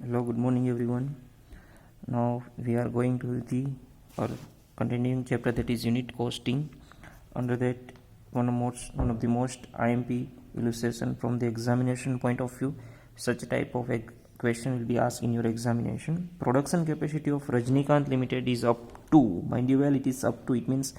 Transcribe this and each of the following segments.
Hello, good morning everyone. Now we are going to the or continuing chapter, that is unit costing. Under that, one of the most IMP illustration from the examination point of view. Such type of question will be asked in your examination. Production capacity of Rajnikant Limited is up to, mind you well, it is up to. It means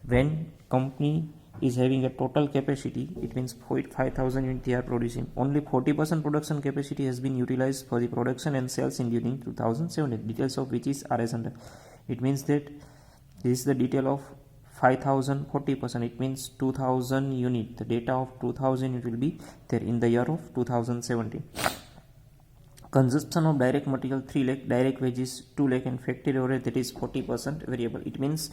when company is having a total capacity, it means 5,000 units they are producing. Only 40% production capacity has been utilized for the production and sales in during 2017. Details of which is RS under. It means that this is the detail of 5,000 40%. It means 2,000 unit. The data of 2,000 unit will be there in the year of 2017. Consumption of direct material 3 lakh, direct wages 2 lakh, and factory overhead, that is 40% variable. It means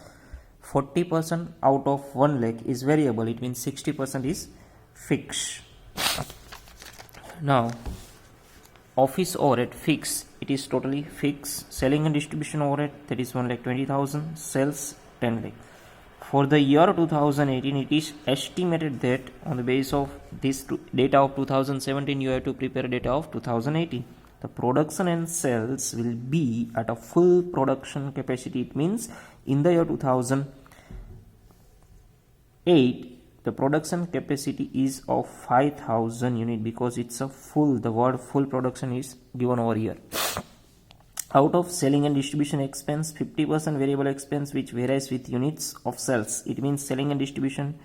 40% out of 1 lakh is variable. It means 60% is fixed. Now, office overhead fixed, it is totally fixed. Selling and distribution overhead, that is 1,20,000, sales 10 lakh. For the year 2018, it is estimated that on the basis of this data of 2017, you have to prepare data of 2018. The production and sales will be at a full production capacity. It means in the year 2008, the production capacity is of 5,000 unit, because it's a full, the word full production is given over here. Out of selling and distribution expense, 50% variable expense which varies with units of sales. It means selling and distribution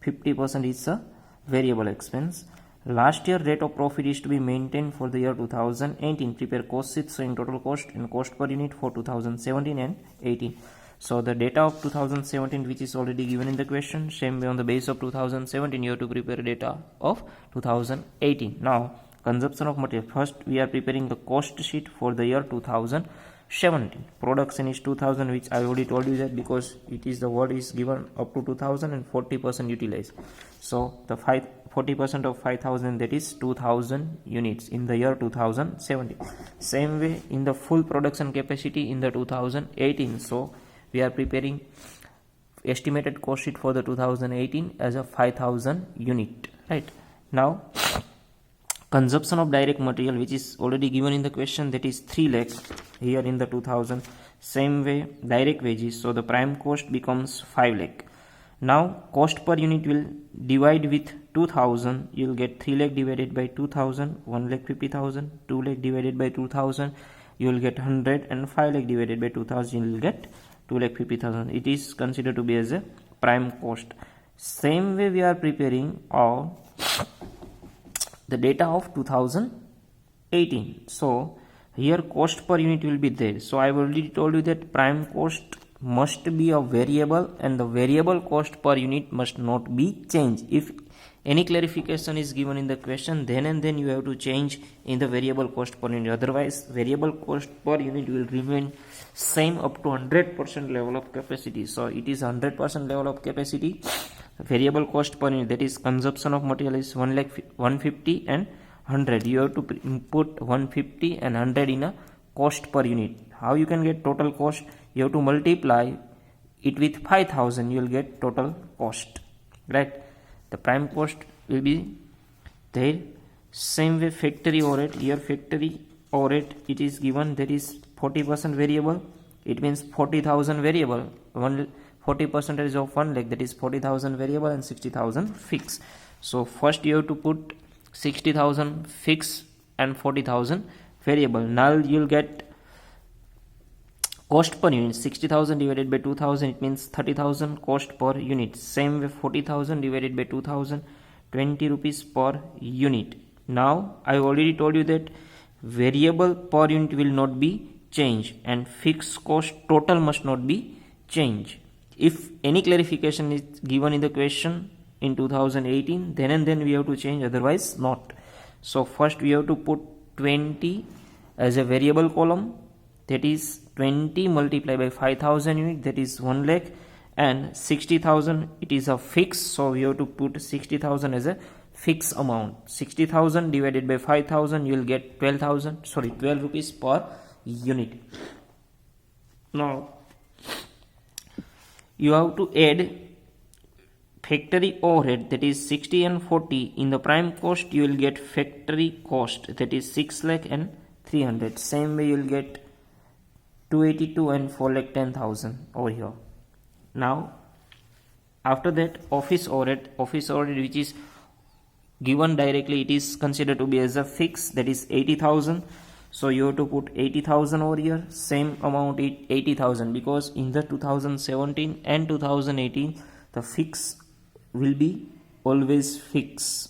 50% is a variable expense. Last year rate of profit is to be maintained for the year 2018. Prepare cost sheet showing total cost and cost per unit for 2017 and 18. So the data of 2017, which is already given in the question, same way on the base of 2017 you have to prepare data of 2018. Now consumption of material, first we are preparing the cost sheet for the year 2017. Production is 2000, which I already told you that because it is the word is given up to 2000 and 40% utilized. So the 40% of 5,000, that is 2,000 units in the year 2017. Same way in the full production capacity in the 2018. So we are preparing estimated cost sheet for the 2018 as a 5,000 unit, right? Now consumption of direct material, which is already given in the question, that is 3 lakh here in the 2000. Same way direct wages, so the prime cost becomes 5 lakh. Now cost per unit will divide with 2000. You will get 3 lakh divided by 2000, 1 lakh 50,000, 2 lakh divided by 2000, you will get 100, and 5 lakh divided by 2000, you will get 2 lakh 50,000. It is considered to be as a prime cost. Same way we are preparing the data of 2018. So here cost per unit will be there. So I have already told you that prime cost must be a variable and the variable cost per unit must not be changed. If any clarification is given in the question, then and then you have to change in the variable cost per unit. Otherwise variable cost per unit will remain same up to 100% level of capacity. So it is 100% level of capacity. Variable cost per unit, that is consumption of material, is 1 lakh 150 and 100. You have to input 150 and 100 in a cost per unit. How you can get total cost? You have to multiply it with 5,000. You will get total cost, right? The prime cost will be there. Same way factory overhead, here factory overhead it is given, that is 40% variable. It means 40,000 variable, 40% of 1 lakh, that is 40,000 variable and 60,000 fixed. So first you have to put 60,000 fixed and 40,000 variable. Now you will get cost per unit. 60,000 divided by 2,000, it means 30,000 cost per unit. Same way 40,000 divided by 2,000, 20 rupees per unit. Now I already told you that variable per unit will not be changed and fixed cost total must not be changed. If any clarification is given in the question in 2018, then and then we have to change, otherwise not. So first we have to put 20 as a variable column, that is 20 multiplied by 5,000 unit, that is 1 lakh, and 60,000 it is a fixed, so we have to put 60,000 as a fixed amount. 60,000 divided by 5,000, you will get 12 rupees per unit. Now you have to add factory overhead, that is 60 and 40. In the prime cost you will get factory cost, that is 6 lakh and 300. Same way you'll get 282 and 4,10,000 over here. Now after that, office overhead which is given directly, it is considered to be as a fix, that is 80,000. So you have to put 80,000 over here. Same amount 80,000, because in the 2017 and 2018 the fix will be always fix.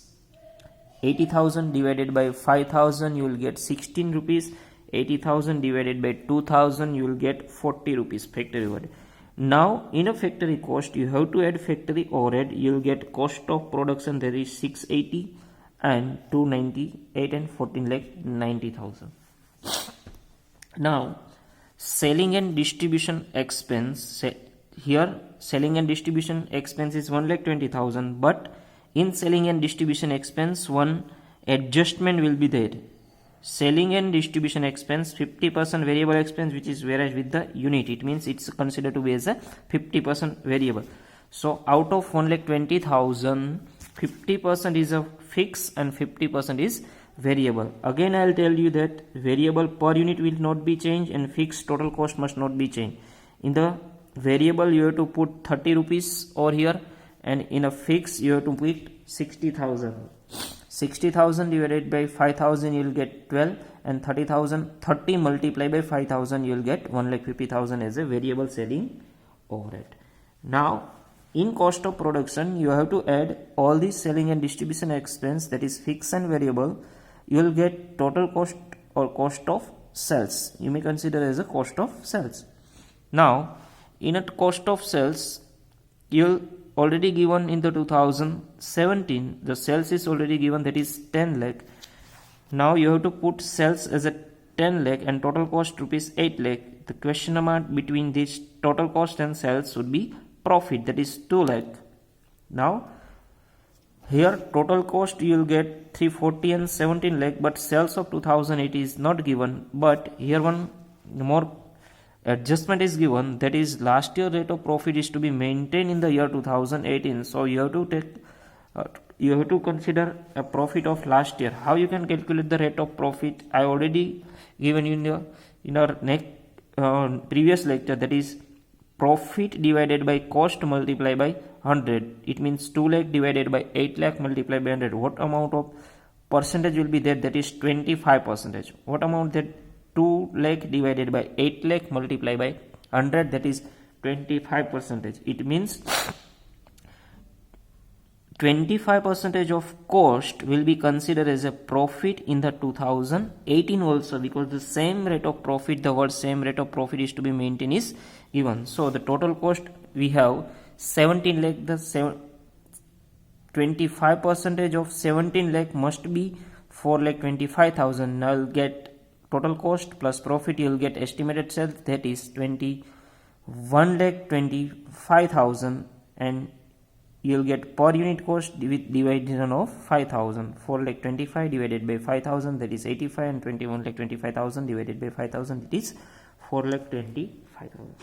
80,000 divided by 5,000 you will get 16 rupees. 80,000 divided by 2,000 you will get 40 rupees factory overhead. Now in a factory cost you have to add factory overhead. You will get cost of production, that is 680 and 298 and 14 lakh 90,000. Now selling and distribution expense, here selling and distribution expense is 1,20,000, but in selling and distribution expense one adjustment will be there. Selling and distribution expense 50% variable expense, which is whereas with the unit it means it's considered to be as a 50% variable. So out of 1,20,000, 50% is a fix and 50% is variable. Again I'll tell you that variable per unit will not be changed and fixed total cost must not be changed. In the variable you have to put 30 rupees over here, and in a fix you have to put 60,000. 60,000 divided by 5,000 you will get 12, and 30 multiplied by 5,000 you will get 1,50,000 as a variable selling overhead. Now in cost of production you have to add all these selling and distribution expense, that is fixed and variable. You will get total cost or cost of sales. You may consider as a cost of sales. Now in a cost of sales, you'll already given in the 2017 the sales is already given, that is 10 lakh. Now you have to put sales as a 10 lakh and total cost rupees 8 lakh. The question amount between this total cost and sales would be profit, that is 2 lakh. Now here total cost you will get 340 and 17 lakh, but sales of 2008 is not given, but here one more adjustment is given, that is last year rate of profit is to be maintained in the year 2018. So you have to consider a profit of last year. How you can calculate the rate of profit, I already given you in our next previous lecture, that is profit divided by cost multiplied by 100. It means 2 lakh divided by 8 lakh multiplied by 100. What amount of percentage will be there? That is 25%. What amount that 2 lakh divided by 8 lakh multiplied by 100, that is 25%. It means 25% of cost will be considered as a profit in the 2018 also, because the same rate of profit, the word same rate of profit is to be maintained is given. So the total cost we have 17 lakh, the 25% of 17 lakh must be 4,25,000. Now you'll get total cost plus profit, you will get estimated sales, that is 21,25,000, and you will get per unit cost with division of 5,000. 4,25,000 divided by 5,000, that is 85, and 21,25,000 divided by 5,000, it is 4,25,000.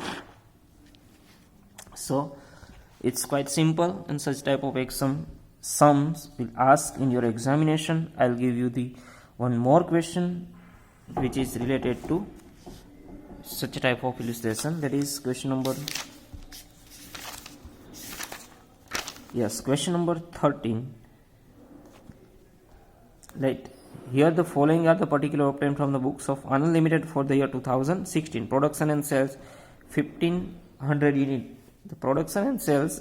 So it's quite simple, and such type of sums will ask in your examination. I'll give you the one more question which is related to such a type of illustration, that is question number 13. Right here the following are the particular obtained from the books of Anand Limited for the year 2016. Production and sales 1500 unit. The production and sales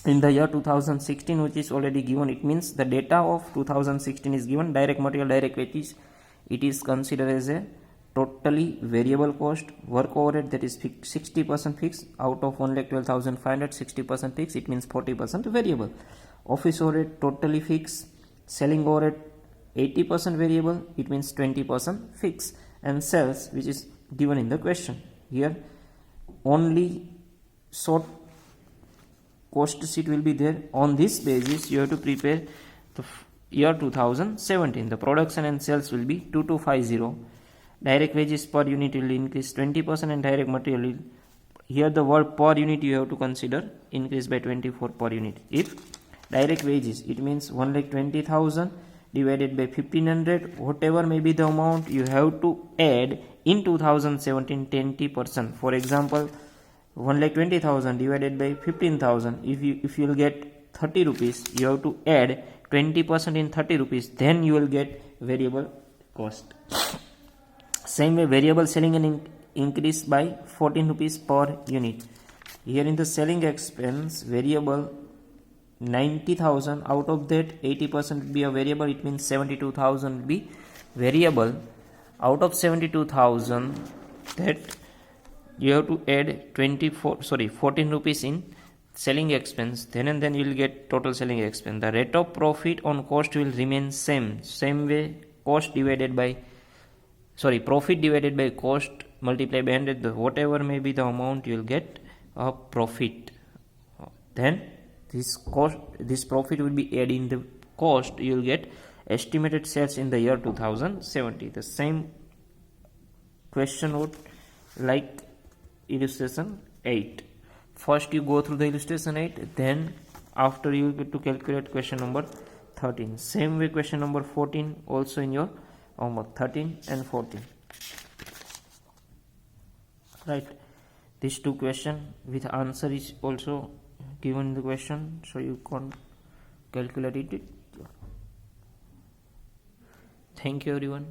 in the year 2016, which is already given, it means the data of 2016 is given. Direct material, direct wages, it is considered as a totally variable cost. Work overhead, that is 60% fixed. Out of 1,12,500, 60% fixed, it means 40% variable. Office overhead totally fixed. Selling overhead 80% variable, it means 20% fixed. And sales, which is given in the question, here only short cost sheet will be there. On this basis you have to prepare the year 2017. The production and sales will be 2250. Direct wages per unit will increase 20%, and direct material will, here the word per unit you have to consider, increase by 24 per unit. If direct wages, it means 1,20,000 divided by 1500, whatever may be the amount, you have to add in 2017 20%. For example, 1,20,000 divided by 15,000. If you will get 30 rupees, you have to add 20% in 30 rupees. Then you will get variable cost. Same way, variable selling and increase by 14 rupees per unit. Here in the selling expense, variable 90,000, out of that 80% would be a variable. It means 72,000 would be variable. Out of 72,000, that you have to add 14 rupees in selling expense. Then and then you will get total selling expense. The rate of profit on cost will remain same way, profit divided by cost multiplied by 100. Whatever may be the amount, you will get a profit. Then this profit will be added in the cost. You will get estimated sales in the year 2070. The same question would like illustration 8. First you go through the illustration 8, then after you get to calculate question number 13. Same way question number 14 also in your homework, 13 and 14. Right, these two questions with answer is also given in the question, so you can calculate it. Thank you everyone.